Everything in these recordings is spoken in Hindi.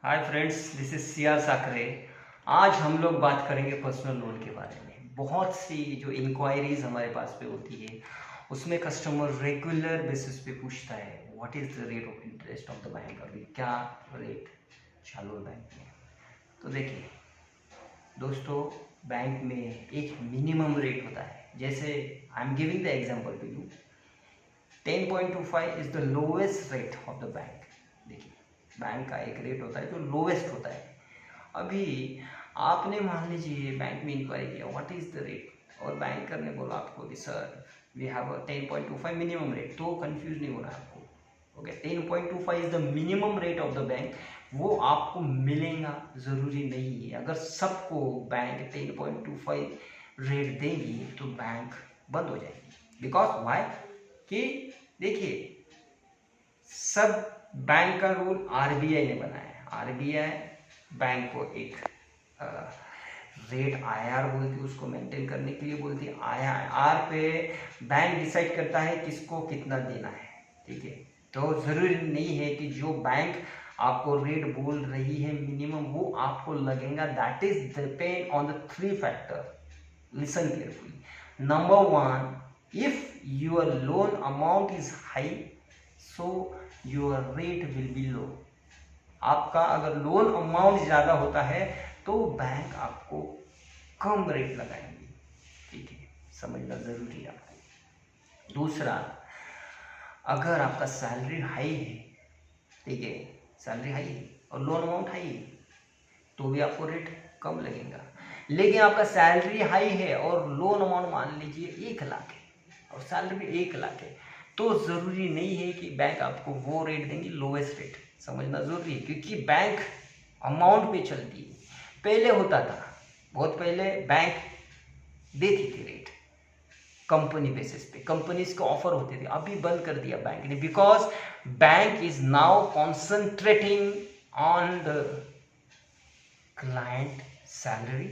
Hi friends, this is CR साकरे। आज हम लोग बात करेंगे पर्सनल लोन के बारे में। बहुत सी जो इंक्वायरीज हमारे पास पे होती है उसमें कस्टमर रेगुलर बेसिस पे पूछता है what is the rate of interest of the bank, अभी क्या रेट चालू है बैंक में। तो देखिए दोस्तों, बैंक में एक मिनिमम रेट होता है। जैसे I am giving the example to you, 10.25 is the lowest rate of the bank. देखिए बैंक का एक रेट होता है जो लोवेस्ट होता है। अभी आपने मान लीजिए बैंक में इंक्वायरी किया व्हाट इज द रेट, और बैंकर ने बोला आपको कि sir we have a 10.25 minimum rate, तो कंफ्यूज नहीं होना आपको। Okay, 10.25 is the minimum rate of the bank. वो आपको मिलेगा जरूरी नहीं है। अगर सबको बैंक 10.25 रेट देगी तो बैंक बंद हो जाएगी। बिकॉज वाई कि देखिए सब बैंक का रूल आरबीआई ने बनाया है। आरबीआई बैंक को एक रेट आईआर बोलती है, उसको मेंटेन करने के लिए बोलती है। आईआर पे बैंक डिसाइड करता है किसको कितना देना है। ठीक है, तो जरूरी नहीं है कि जो बैंक आपको रेट बोल रही है मिनिमम वो आपको लगेगा। That is depend on the 3 factor. Listen carefully. Number 1, if your loan amount is high so your rate will be low। आपका अगर लोन अमाउंट ज़्यादा होता है तो बैंक आपको कम रेट लगाएंगे। ठीक है, समझना ज़रूरी है आपको। दूसरा, अगर आपका सैलरी हाई है, ठीक है, सैलरी हाई है और लोन अमाउंट हाई है तो भी आपको रेट कम लगेगा। लेकिन आपका सैलरी हाई है और लोन अमाउंट मान लीजिए 1 लाख है और सैलरी भी 1 लाख है, तो ज़रूरी नहीं है कि बैंक आपको वो रेट देंगे, लोवेस्ट रेट। समझना ज़रूरी है क्योंकि बैंक अमाउंट पे चलती है। पहले होता था, बहुत पहले बैंक देती थी रेट कंपनी बेसिस पे, कंपनीज को ऑफर होते थे। अभी बंद कर दिया बैंक ने, because bank is now concentrating on the client salary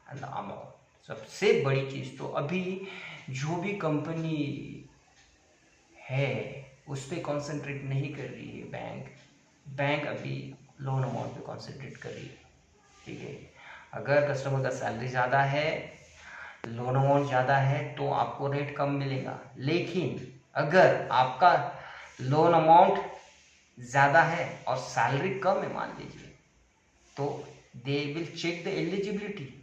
and the amount. सबसे बड़ी चीज़ तो अभी जो भी कंपनी है उस पर कॉन्सेंट्रेट नहीं कर रही है बैंक अभी लोन अमाउंट पे कॉन्सेंट्रेट कर रही है। ठीक है, अगर कस्टमर का सैलरी ज़्यादा है, लोन अमाउंट ज़्यादा है तो आपको रेट कम मिलेगा। लेकिन अगर आपका लोन अमाउंट ज़्यादा है और सैलरी कम है मान लीजिए, तो they will check the eligibility.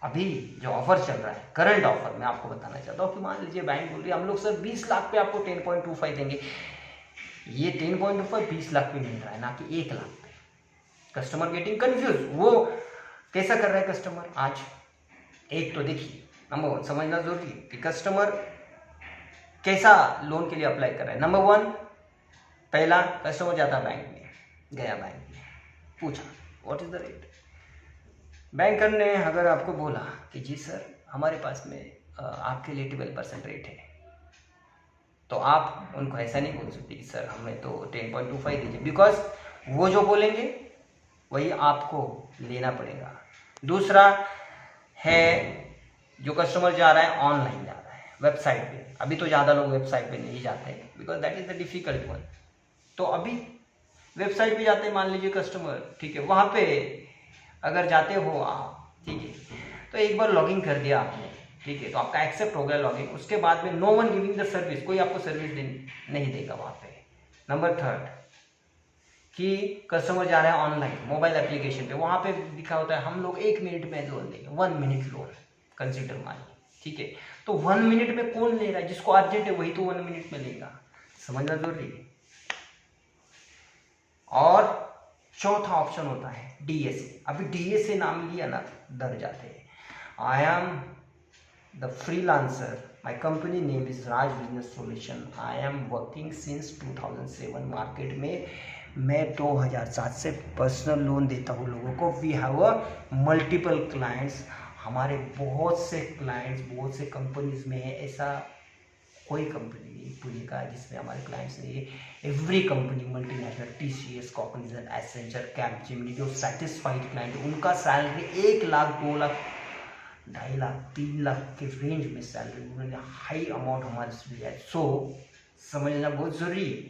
अभी जो ऑफर चल रहा है, करंट ऑफर मैं आपको बताना चाहता हूँ कि मान लीजिए बैंक बोल रही है हम लोग सर 20 लाख पे आपको 10.25 देंगे। ये 10.25 20 लाख पे मिल रहा है, ना कि 1 लाख पे। Customer getting confuse. वो कैसा कर रहा है कस्टमर आज? एक तो देखिए, नंबर 1 समझना जरूरी है कि कस्टमर कैसा लोन के लिए अप्लाई कर रहा है। नंबर 1, पहला कस्टमर जाता बैंक में, गया बैंक में, पूछा what is the rate. Banker ने अगर आपको बोला कि जी सर हमारे पास में आपके लिए 12% रेट है, तो आप उनको ऐसा नहीं बोल सकते कि सर हमें तो 10.25 दीजिए, बिकॉज वो जो बोलेंगे वही आपको लेना पड़ेगा। दूसरा है, जो कस्टमर जा रहा है ऑनलाइन जा रहा है, वेबसाइट पे। अभी तो ज़्यादा लोग वेबसाइट पे नहीं जाते हैं because that is the difficult one. तो अभी वेबसाइट पे जाते हैं मान लीजिए कस्टमर, ठीक है, वहाँ पे अगर जाते हो आप, ठीक है, तो एक बार लॉगिन कर दिया आपने, ठीक है, तो आपका एक्सेप्ट हो गया लॉगिन। उसके बाद में no one giving the service, कोई आपको सर्विस नहीं देगा वहाँ पे। नंबर 3 कि कस्टमर जा रहा है ऑनलाइन मोबाइल एप्लीकेशन पे, वहाँ पे लिखा होता है हम लोग 1 मिनट में लोन देंगे, 1 मिनट लोन कंसिडर मानिए। ठीक है, तो 1 मिनट में कौन ले रहा है? जिसको अर्जेंट है वही तो 1 मिनट में लेगा। समझना जरूरी है। और चौथा ऑप्शन होता है डीएसए। अभी डीएसए नाम लिया ना डर जाते हैं। I am the freelancer, my company name is Raj business solution. I am working since 2007 market में। मैं 2007 से पर्सनल लोन देता हूँ लोगों को। We have a multiple clients, हमारे बहुत से क्लाइंट्स बहुत से कंपनीज में है। ऐसा कोई कंपनी नहीं पूरी का जिसमें हमारे क्लाइंट्स नहीं है। Every company multinational, TCS, Cognizant, Accenture, Capgemini, जो सेटिस्फाइड क्लाइंट उनका सैलरी 1 लाख 2 लाख 2.5 लाख 3 लाख के रेंज में सैलरी, उन्होंने हाई अमाउंट हमारे से लिया है। सो समझना बहुत जरूरी है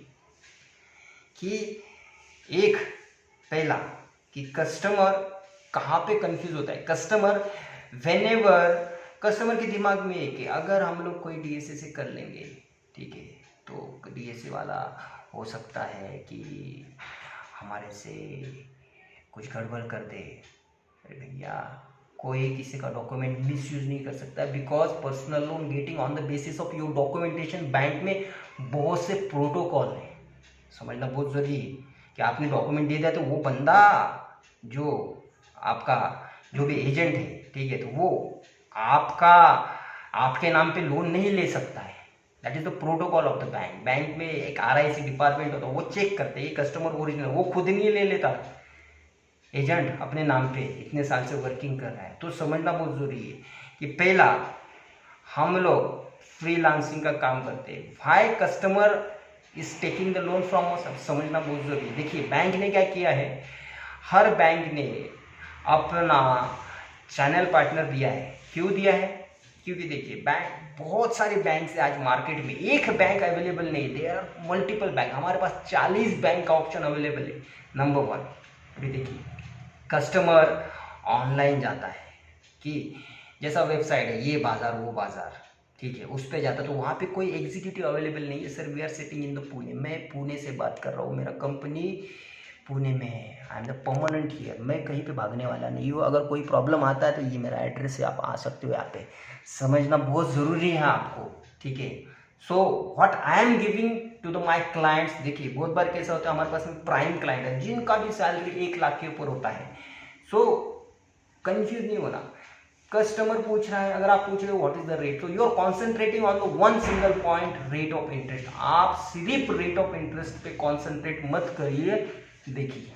कि एक पहला कि कस्टमर कहाँ पे कंफ्यूज होता है। कस्टमर व्हेनेवर कस्टमर के दिमाग में है कि अगर हम लोग कोई डीएसए से कर लेंगे, ठीक है, तो डीएसए वाला हो सकता है कि हमारे से कुछ गड़बड़ कर दे। अरे भैया, कोई किसी का डॉक्यूमेंट मिसयूज नहीं कर सकता, because personal loan getting on the basis of your documentation. Bank में बहुत से प्रोटोकॉल हैं, समझना बहुत जरूरी है कि आपने डॉक्यूमेंट दे दिया तो वो बंदा जो आपका जो भी एजेंट है, ठीक है, तो वो आपके नाम पे लोन नहीं ले सकता है। That is the protocol of the bank. Bank में एक आरआईसी डिपार्टमेंट होता है, वो चेक करते हैं कस्टमर ओरिजिनल, वो खुद नहीं ले लेता, एजेंट अपने नाम पे इतने साल से वर्किंग कर रहा है। तो समझना बहुत जरूरी है कि पहला, हम लोग फ्रीलांसिंग का काम करते हैं, why customer is taking the loan from अस, समझना बहुत जरूरी है। देखिए, बैंक ने क्या किया है, हर बैंक ने अपना चैनल पार्टनर दिया है। क्यों दिया है? क्योंकि देखिए, बैंक बहुत सारे बैंक से आज मार्केट में एक बैंक अवेलेबल नहीं, देयर आर मल्टीपल बैंक। हमारे पास 40 बैंक का ऑप्शन अवेलेबल है। नंबर वन, अभी देखिए, कस्टमर ऑनलाइन जाता है कि जैसा वेबसाइट है, ये बाज़ार वो बाज़ार, ठीक है, उस पर जाता, तो वहाँ पे कोई एग्जीक्यूटिव अवेलेबल नहीं है। Sir, we are sitting in the Pune, मैं पुणे से बात कर रहा हूँ, मेरा कंपनी पुणे में है, I am the permanent here, मैं कहीं पे भागने वाला नहीं हूँ। अगर कोई प्रॉब्लम आता है तो ये मेरा एड्रेस है, आप आ सकते हो यहाँ पे। समझना बहुत ज़रूरी है आपको, ठीक है। So what I am giving to the my clients, देखिए बहुत बार कैसा होता है, हमारे पास में प्राइम क्लाइंट है जिनका भी सैलरी 1 लाख के ऊपर होता है। सो कंफ्यूज नहीं होना। कस्टमर पूछ रहा है, अगर आप पूछ रहे हो व्हाट इज द रेट, तो you are concentrating on the one single point, rate of interest. आप सिर्फ रेट ऑफ इंटरेस्ट पे कॉन्सेंट्रेट मत करिए। देखिए,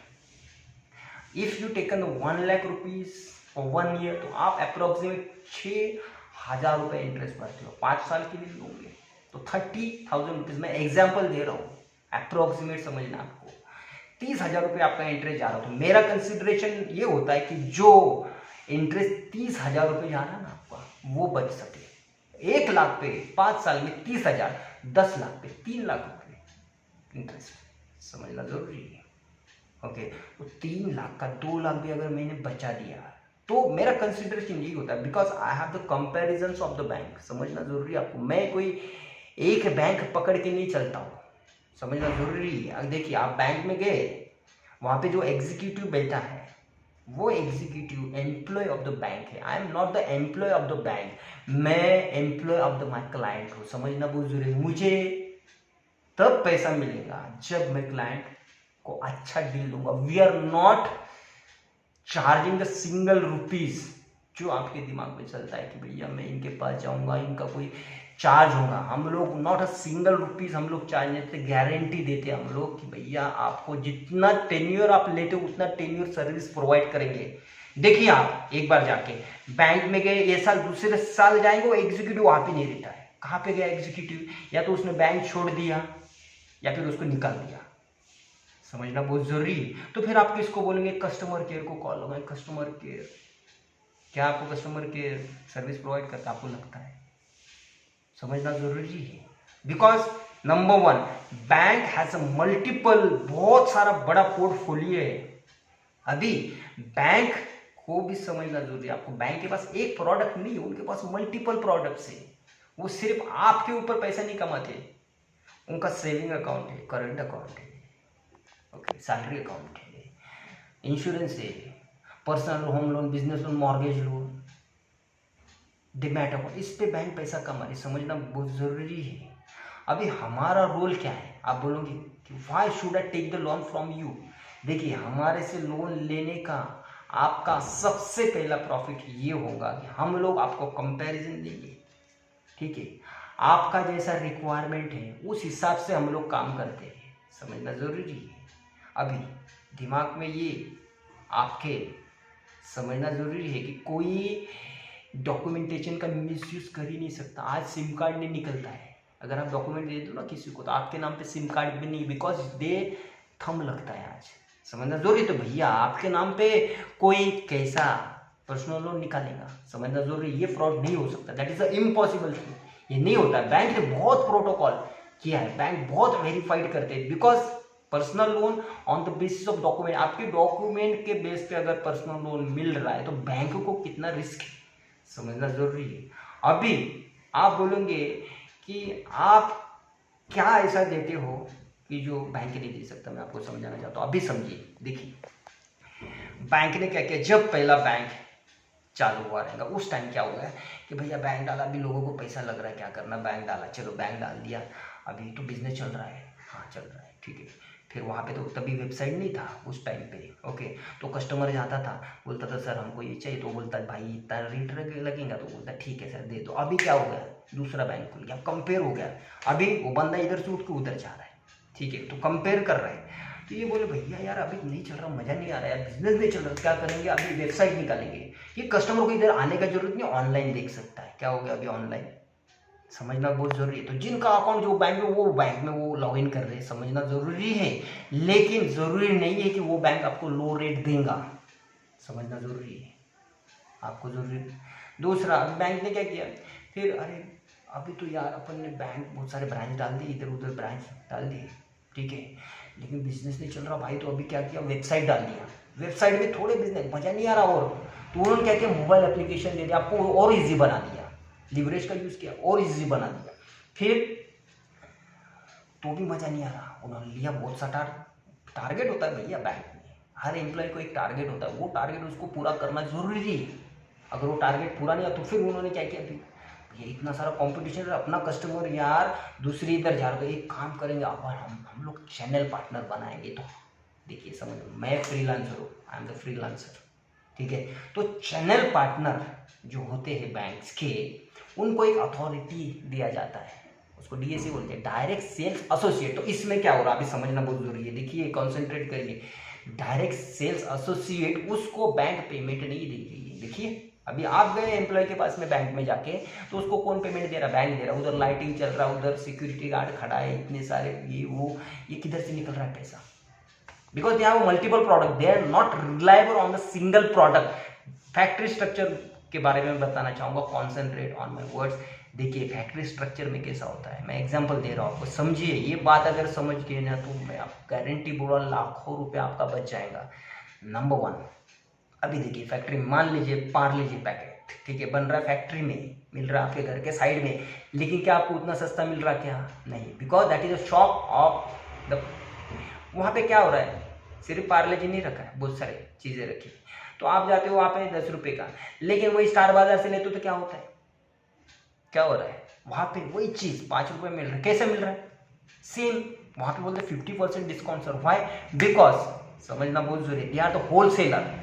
if you taken 1 lakh rupees for 1 year, तो आप अप्रोक्सीमेट 6,000 रुपये इंटरेस्ट भरते हो। 5 साल के लिए लोगे तो 30,000 रुपीज, मैं एग्जाम्पल दे रहा हूँ, अप्रोक्सीमेट समझना। आपको 30,000 रुपये आपका इंटरेस्ट जा रहा हो, तो मेरा कंसिडरेशन ये होता है कि जो इंटरेस्ट 30,000 रुपये जा रहा है ना आपका, वो बच सके। 1 लाख पे 5 साल में 30,000, 10 लाख पे 3 लाख रुपये इंटरेस्ट, समझना जरूरी है। ओके, तो 3 लाख का 2 लाख भी अगर मैंने बचा दिया, तो मेरा कंसिडरेशन यही होता है, because I have the comparison of the bank. समझना जरूरी है आपको, मैं कोई एक बैंक पकड़ के नहीं चलता हूँ, समझना जरूरी है। अब देखिए, आप बैंक में गए, वहाँ पे जो एग्जीक्यूटिव बैठा है, वो executive employee of the bank है। I am not the employee of the bank, मैं employee of the my client हूँ। समझना बहुत जरूरी है। मुझे तब पैसा मिलेगा जब मैं क्लाइंट को अच्छा डील दूंगा। We are not charging the single rupees, जो आपके दिमाग में चलता है कि भैया मैं इनके पास जाऊंगा, इनका कोई चार्ज होगा। हम लोग नॉट अ सिंगल रुपीज हम लोग चार्ज नहीं देते, गारंटी देते हम लोग कि भैया आपको जितना टेन्योर आप लेते हो उतना टेन्योर सर्विस प्रोवाइड करेंगे। देखिए, आप एक बार जाके बैंक में गए, ये साल दूसरे साल जाएंगे, वो एग्जीक्यूटिव वहां पे नहीं रहता है। कहाँ पे गया एग्जीक्यूटिव? या तो उसने बैंक छोड़ दिया या फिर उसको निकाल दिया। समझना बहुत जरूरी है। तो फिर आप किसको बोलेंगे? कस्टमर केयर को कॉल लगाएं। कस्टमर केयर, क्या आपको कस्टमर केयर सर्विस प्रोवाइड करता आपको लगता है? समझना जरूरी है, because number 1, bank has a multiple, बहुत सारा बड़ा पोर्टफोलियो है। अभी बैंक को भी समझना जरूरी है आपको। बैंक के पास एक प्रोडक्ट नहीं है, उनके पास मल्टीपल प्रोडक्ट्स है। वो सिर्फ आपके ऊपर पैसा नहीं कमाते, उनका सेविंग अकाउंट है, करंट अकाउंट है, ओके, सैलरी अकाउंट है, इंश्योरेंस है, personal home loan, business loan, mortgage loan, demat account, इस पे बैंक पैसा कमा रही। समझना बहुत जरूरी है। अभी हमारा रोल क्या है? आप बोलोगे कि why should I take the loan from you? देखिए, हमारे से लोन लेने का आपका सबसे पहला प्रॉफिट ये होगा कि हम लोग आपको कंपैरिजन देंगे, ठीक है। आपका जैसा रिक्वायरमेंट है उस हिसाब से हम लोग काम करते हैं। समझना जरूरी है। अभी दिमाग में ये आपके समझना जरूरी है कि कोई डॉक्यूमेंटेशन का मिसयूज कर ही नहीं सकता। आज सिम कार्ड नहीं निकलता है, अगर आप डॉक्यूमेंट दे दो ना किसी को, तो आपके नाम पे सिम कार्ड भी नहीं, बिकॉज दे थंब लगता है आज। समझना जरूरी। तो भैया आपके नाम पे कोई कैसा पर्सनल लोन निकालेगा? समझना जरूरी, ये फ्रॉड नहीं हो सकता, that is a impossible thing. ये नहीं होता। बैंक ने बहुत प्रोटोकॉल किया है, बैंक बहुत वेरीफाइड करते हैं, because personal loan on the basis of document, आपके डॉक्यूमेंट के बेस पे अगर पर्सनल लोन मिल रहा है तो बैंक को कितना रिस्क है समझना जरूरी है। अभी आप बोलेंगे कि आप क्या ऐसा देते हो कि जो बैंक नहीं दे सकता, मैं आपको समझाना चाहता हूँ। अभी समझिए, देखिए बैंक ने क्या किया, जब पहला बैंक चालू हुआ रहेगा उस टाइम क्या हुआ है कि भैया बैंक डाला, अभी लोगों को पैसा लग रहा है, क्या करना, बैंक डाला, चलो बैंक डाल दिया, अभी तो बिजनेस चल रहा है, हाँ चल रहा है, ठीक है। फिर वहाँ पे तो तभी वेबसाइट नहीं था उस टाइम पे, ओके। तो कस्टमर जाता था, बोलता था सर हमको ये चाहिए, तो बोलता है भाई इतना रेट लगेगा, तो बोलता है ठीक है सर दे दो। अभी क्या हो गया, दूसरा बैंक खुल गया, कंपेयर हो गया, अभी वो बंदा इधर से उठ के उधर जा रहा है, ठीक है, तो कंपेयर कर रहा है। तो ये बोले भैया यार अभी नहीं चल रहा, मज़ा नहीं आ रहा है, बिजनेस नहीं चल रहा, क्या करेंगे, अभी वेबसाइट निकालेंगे, ये कस्टमर को इधर आने का जरूरत नहीं, ऑनलाइन देख सकता है। क्या हो गया, अभी ऑनलाइन, समझना बहुत जरूरी है। तो जिनका अकाउंट जो बैंक में, वो बैंक में वो लॉग इन कर रहे हैं, समझना जरूरी है। लेकिन जरूरी नहीं है कि वो बैंक आपको लो रेट देगा, समझना जरूरी है, आपको जरूरी। दूसरा, बैंक ने क्या किया फिर, अरे अभी तो यार अपन ने बैंक बहुत सारे ब्रांच डाल दिए, इधर उधर ब्रांच डाल दिए, ठीक है, लेकिन बिजनेस नहीं चल रहा भाई, तो अभी क्या किया, वेबसाइट डाल दिया। वेबसाइट में थोड़े बिजनेस मजा नहीं आ रहा, और तो उन्होंने क्या किया, मोबाइल एप्लीकेशन दे दिया आपको, और इजी बना दिया, लिवरेज का यूज किया और इजी बना दिया। फिर तो भी मजा नहीं आ रहा, उन्होंने लिया बहुत सा टारगेट होता है भैया बैंक में, हर एम्प्लॉय को एक टारगेट होता है, वो टारगेट उसको पूरा करना जरूरी है। अगर वो टारगेट पूरा नहीं हुआ तो फिर उन्होंने क्या किया, फिर ये इतना सारा कंपटीशन है, अपना कस्टमर यार दूसरी इधर जा रहा है, एक काम करेंगे अपन, हम लोग चैनल पार्टनर बनाएंगे। तो देखिए समझ, मैं फ्रीलांसर हूँ, आई एम द फ्रीलांसर, ठीक है। तो चैनल पार्टनर जो होते हैं बैंक्स के, उनको एक अथॉरिटी दिया जाता है, उसको डीएसी बोलते हैं, डायरेक्ट सेल्स एसोसिएट। तो इसमें क्या हो रहा है अभी समझना बहुत जरूरी है, देखिए कॉन्सेंट्रेट करिए। डायरेक्ट सेल्स एसोसिएट, उसको बैंक पेमेंट नहीं दे रही है। देखिए अभी आप गए एम्प्लॉय के पास में बैंक में जाके, तो उसको कौन पेमेंट दे रहा है, बैंक दे रहा है, उधर लाइटिंग चल रहा है, उधर सिक्योरिटी गार्ड खड़ा है, इतने सारे ये वो, ये किधर से निकल रहा है पैसा, because they have multiple product, they are not reliable on the single product. Factory structure के बारे में बताना चाहूंगा, कॉन्सेंट्रेट ऑन माई वर्ड्स। देखिए फैक्ट्री स्ट्रक्चर में कैसा होता है, मैं एग्जांपल दे रहा हूँ आपको, समझिए। ये बात अगर समझ गए ना तो मैं आप गारंटी बोल रहा हूँ, लाखों रुपए आपका बच जाएगा। नंबर वन, अभी देखिए फैक्ट्री में मान लीजिए पार्ले-जी पैकेट, ठीक है, बन रहा है फैक्ट्री में, मिल रहा है आपके घर के साइड में, लेकिन क्या आपको उतना सस्ता मिल रहा क्या, नहीं, because that is a shop of the, वहाँ पे क्या हो रहा है, सिर्फ पार्ले-जी नहीं रखा है, बहुत सारी चीज़ें रखी, तो आप जाते हो वहाँ पे 10 रुपये का, लेकिन वही स्टार बाजार से लेते हो तो क्या होता है, क्या हो रहा है, वहाँ पे वही चीज़ 5 रुपये मिल रहा है, कैसे मिल रहा है, सेम, वहाँ पे बोलते 50% डिस्काउंट सर, वाई, बिकॉज समझना बहुत जरूरी है, दे आर द होलसेलर।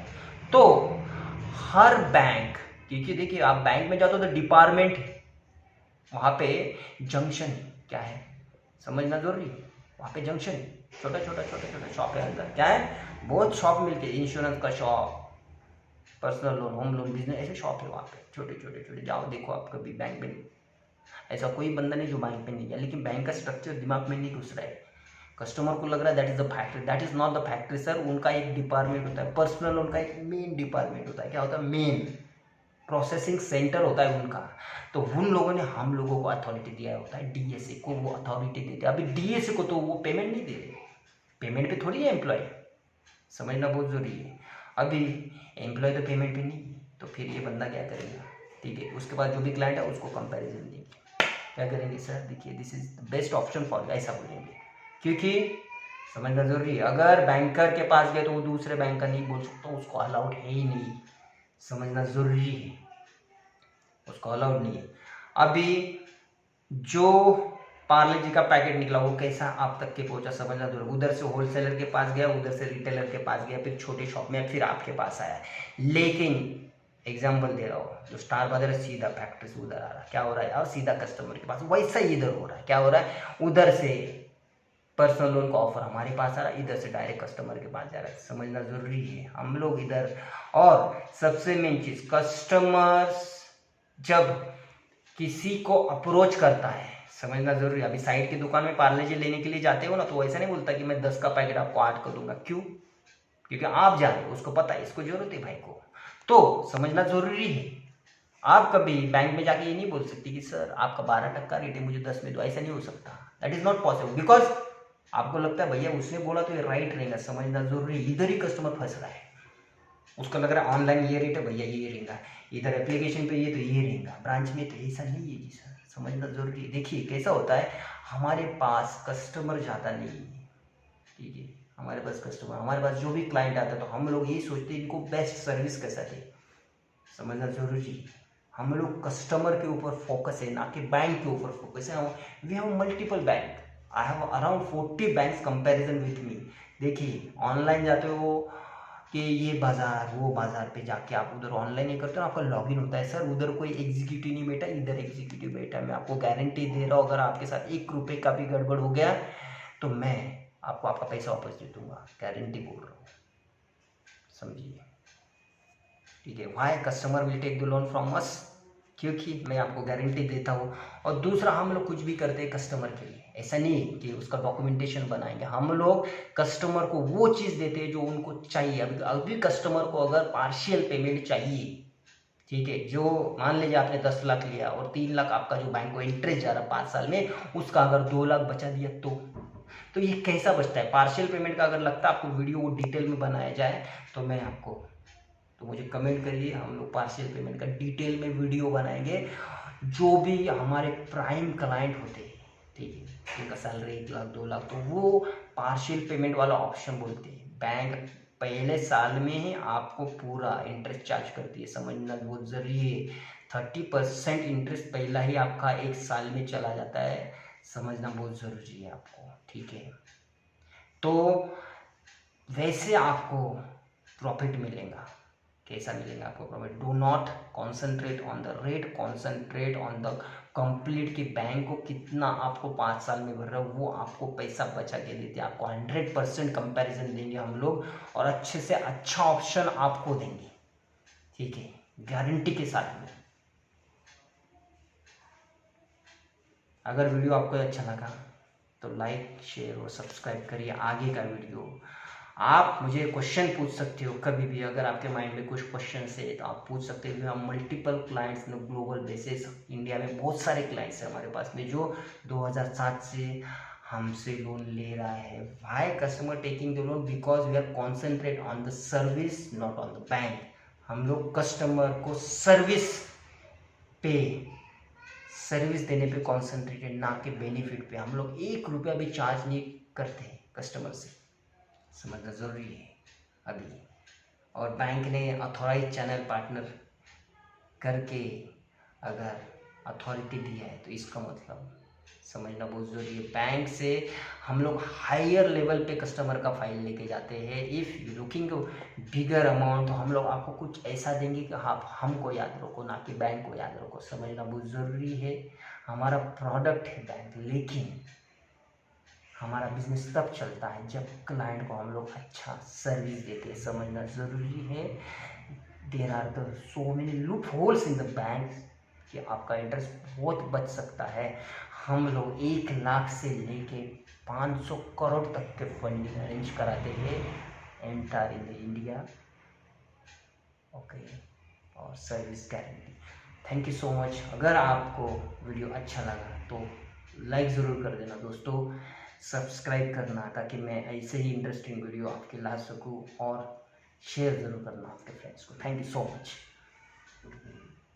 तो हर बैंक, क्योंकि देखिए आप बैंक में जाते हो तो डिपार्टमेंट है, वहाँ पे जंक्शन क्या है, समझना जरूरी है, वहाँ पे जंक्शन छोटा छोटा शॉप है, अंदर क्या है, बहुत शॉप मिलते हैं, इंश्योरेंस का shop, personal loan, home loan, business, ऐसे शॉप है वहाँ पे, छोटे, जाओ देखो आप कभी बैंक में, ऐसा कोई बंदा नहीं जो बैंक में नहीं गया, लेकिन बैंक का स्ट्रक्चर दिमाग में नहीं घुस रहा है, कस्टमर को लग रहा है that is the factory, that is not the factory sir. उनका एक डिपार्टमेंट होता है, पर्सनल लोन का एक मेन डिपार्टमेंट होता है, क्या होता है, मेन प्रोसेसिंग सेंटर होता है उनका। तो उन लोगों ने हम लोगों को अथॉरिटी दिया होता है, डीएसए को वो अथॉरिटी देते हैं। अभी डीएसए को तो वो पेमेंट नहीं दे रहे, पेमेंट पे थोड़ी है एम्प्लॉय, समझना बहुत जरूरी है। अभी एम्प्लॉय तो पेमेंट पे नहीं, तो फिर ये बंदा क्या करेगा, ठीक है, उसके बाद जो भी क्लाइंट है उसको कंपैरिजन देंगे, क्या करेंगे सर, देखिए this is the best option for, ऐसा बोलेंगे, क्योंकि समझना जरूरी है। अगर बैंकर के पास गए तो वो दूसरे बैंक का नहीं बोल सकता, उसको अलाउड है ही नहीं, समझना जरूरी है, उसको अलाउड नहीं है। अभी जो पार्ले-जी का पैकेट निकला वो कैसा आप तक के पहुंचा, समझना जरूरी, उधर से होलसेलर के पास गया, उधर से रिटेलर के पास गया, फिर छोटे शॉप में, फिर आपके पास आया। लेकिन एग्जाम्पल दे रहा हूँ, जो स्टार बाजार है सीधा फैक्ट्री से उधर आ रहा है, क्या हो रहा है, और सीधा कस्टमर के पास, वैसा ही इधर हो रहा है, क्या हो रहा है, उधर से पर्सनल लोन का ऑफर हमारे पास आ रहा है, इधर से डायरेक्ट कस्टमर के पास जा रहा है, समझना जरूरी है। हम लोग इधर, और सबसे मेन चीज, कस्टमर्स जब किसी को अप्रोच करता है, समझना जरूरी है। अभी साइड की दुकान में पार्ले-जी लेने के लिए जाते हो ना, तो ऐसा नहीं बोलता कि मैं 10 का पैकेट आपको 8 कर दूंगा, क्यों, क्योंकि आप जान रहे हो, उसको पता है इसको जरूरत है भाई को, तो समझना जरूरी है। आप कभी बैंक में जाके ये नहीं बोल सकते कि सर आपका 12% रेट है, मुझे 10 में दो, ऐसा नहीं हो सकता, that is not possible, because आपको लगता है भैया उसने बोला तो ये राइट रहेगा, समझना जरूरी है। इधर ही कस्टमर फंस रहा है, उसको लग रहा है ऑनलाइन ये रेट है भैया ये रहेगा, इधर एप्लीकेशन पे ये तो ये रहेगा, ब्रांच में तो ऐसा नहीं है जी सर, समझना जरूरी है। देखिए कैसा होता है, हमारे पास कस्टमर ज़्यादा नहीं है, ठीक है, हमारे पास जो भी क्लाइंट आता है तो हम लोग यही सोचते हैं इनको बेस्ट सर्विस कैसा दे, समझना जरूरी है। हम लोग कस्टमर के ऊपर फोकस है, ना कि बैंक के ऊपर फोकस है। We have multiple bank, I have around 40 banks comparison with me. देखिए ऑनलाइन जाते हो कि ये बाज़ार वो बाज़ार पे जाके आप उधर ऑनलाइन नहीं करते हो, आपका लॉगिन होता है, सर उधर कोई एग्जीक्यूटिव नहीं बैठा, इधर एग्जीक्यूटिव बैठा है। मैं आपको गारंटी दे रहा हूँ, अगर आपके साथ 1 रुपये का भी गड़बड़ हो गया तो मैं आपको आपका पैसा वापस दे दूंगा, गारंटी बोल रहा हूँ, समझिए, ठीक है। Why customer will take the loan from us, क्योंकि मैं आपको गारंटी देता हूँ। और दूसरा, हम लोग कुछ भी करते हैं कस्टमर के लिए, ऐसा नहीं कि उसका डॉक्यूमेंटेशन बनाएंगे, हम लोग कस्टमर को वो चीज़ देते हैं जो उनको चाहिए। अभी कस्टमर को अगर पार्शियल पेमेंट चाहिए, ठीक है, जो मान लीजिए आपने 10 लाख लिया और 3 लाख आपका जो बैंक को इंटरेस्ट जा रहा है 5 साल में, उसका अगर 2 लाख बचा दिया तो ये कैसा बचता है। पार्शियल पेमेंट का अगर लगता है आपको वीडियो को डिटेल में बनाया जाए तो मैं आपको, तो मुझे कमेंट करिए, हम लोग पार्शियल पेमेंट का डिटेल में वीडियो बनाएंगे। जो भी हमारे प्राइम क्लाइंट होते हैं, ठीक है, उनका सैलरी 1 लाख 2 लाख, तो वो पार्शियल पेमेंट वाला ऑप्शन बोलते हैं। बैंक पहले साल में ही आपको पूरा इंटरेस्ट चार्ज करती है, समझना बहुत ज़रूरी है। 30% इंटरेस्ट पहला ही आपका 1 साल में चला जाता है, समझना बहुत ज़रूरी है आपको, ठीक है। तो वैसे आपको प्रॉफिट मिलेगा, कैसा मिलेगा आपको profit. Do not concentrate on the rate, concentrate on the complete, कि बैंक को कितना आपको 5 साल में भर रहा है, वो आपको पैसा बचा के देते हैं। आपको 100% कंपैरिजन देंगे हम लोग, और अच्छे से अच्छा ऑप्शन आपको देंगे, ठीक है, गारंटी के साथ में। अगर वीडियो आपको अच्छा लगा तो लाइक शेयर और सब्सक्राइब करिए। आगे का वीडियो आप मुझे क्वेश्चन पूछ सकते हो कभी भी, अगर आपके माइंड में कुछ क्वेश्चन है तो आप पूछ सकते हो। हम मल्टीपल क्लाइंट्स में ग्लोबल बेसिस, इंडिया में बहुत सारे क्लाइंट्स हैं हमारे पास में जो 2007 से हमसे लोन ले रहा है। Why customer taking the loan, because we are concentrate on the service not on the bank. हम लोग कस्टमर को सर्विस देने पे कॉन्सेंट्रेटेड, ना कि बेनिफिट पे। हम लोग 1 रुपया भी चार्ज नहीं करते कस्टमर से, समझना ज़रूरी है अभी। और बैंक ने अथॉराइज चैनल पार्टनर करके अगर अथॉरिटी दिया है तो इसका मतलब समझना बहुत ज़रूरी है। बैंक से हम लोग हायर लेवल पे कस्टमर का फाइल लेके जाते हैं। If you looking bigger amount, तो हम लोग आपको कुछ ऐसा देंगे कि आप हमको याद रखो, ना कि बैंक को याद रखो, समझना बहुत ज़रूरी है। हमारा प्रोडक्ट है बैंक, लेकिन हमारा बिजनेस तब चलता है जब क्लाइंट को हम लोग अच्छा सर्विस देते हैं, समझना ज़रूरी है। There are the so many loopholes in the bank कि आपका इंटरेस्ट बहुत बच सकता है। हम लोग 1 लाख से लेके 500 करोड़ तक के फंडिंग अरेंज कराते हैं entire in the India, okay, और service guarantee. Thank you so much. अगर आपको वीडियो अच्छा लगा तो लाइक ज़रूर कर देना दोस्तों, सब्सक्राइब करना ताकि मैं ऐसे ही इंटरेस्टिंग वीडियो आपके ला सकूं, और शेयर ज़रूर करना आपके फ्रेंड्स को। Thank you so much.